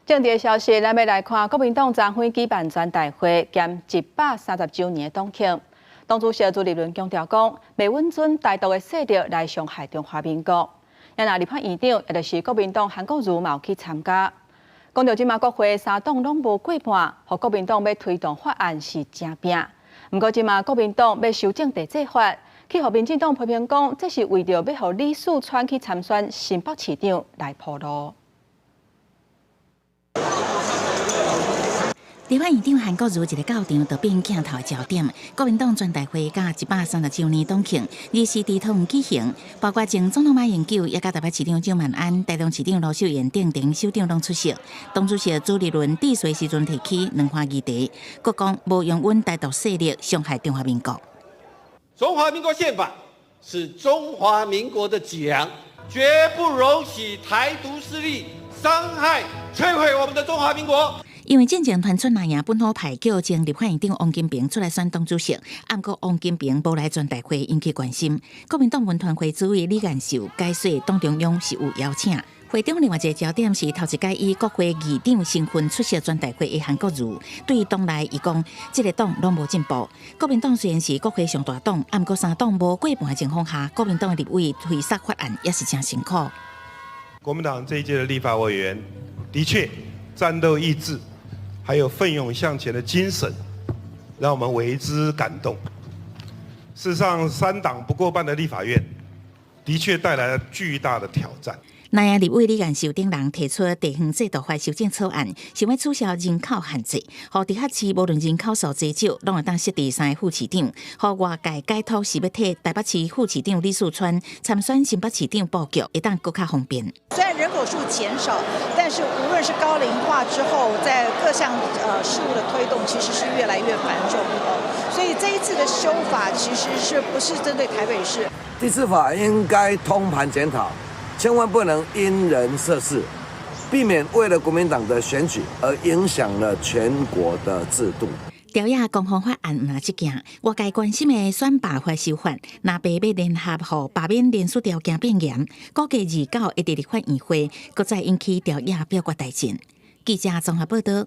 政治消息，咱要来看国民党昨天举办全大会兼130周年的党庆。党主席朱立伦强调讲，袂允准台独的势力来伤害中华民国。也那立法院长，也就是国民党韩国瑜嘛有去参加。讲到即马国会三党拢无过半，和国民党要推动法案是真拼。不过即马国民党要修正地制法，去和民进党批评讲，这是为着要和李四川去参选新北市长来铺路。 立法院长韩国瑜一个到场，就变镜头的焦点。国民党全大会甲130周年党庆，日时伫桃园举行，包括前总统马英九，也甲台北市长蒋万安、台中市长卢秀燕等首长拢出席。党主席朱立伦致辞时阵提起两番议题，国讲无容允台独势力伤害中华民国。中华民国宪法是中华民国的脊梁，绝不容许台独势力伤害、摧毁我们的中华民国。 因为进前传出蓝营本土派叫前立法院长王金平出来选党主席，不过王金平无来全大会引起关心。国民党文团会主委李干秀解说，党中央是有邀请。会中另外一个焦点是头一届以国会议长身份出席全大会的韩国瑜，对党内伊讲，这个党拢无进步。国民党虽然是国会上大党，不过三党无过半的情况下，国民党的立委推杀法案也是真辛苦。国民党这一届的立法委员的确战斗意志。 还有奋勇向前的精神，让我们为之感动。事实上，三党不过半的立法院，的确带来了巨大的挑战。南亚立委李干秀等人提出地方制度法修正草案，想要取消人口限制，互地下市无论人口数多少，拢会当设第三个副市长。互外界解读是要替台北市副市长李四川参选新北市长布局，会当更加方便。虽然人口数减少，但是无论是高龄化之后，在各项事务的推动，其实是越来越繁重的。所以这一次的修法其实是不是针对台北市？第四法应该通盘检讨。 千万不能因人设事，避免为了国民党的选举而影响了全国的制度。条约公防法案毋若即件，外界关心的选罢法修法，若被要联合互罢免连署条件变严，估计29会伫立法院会，搁再引起条约表决大战。记者综合报道。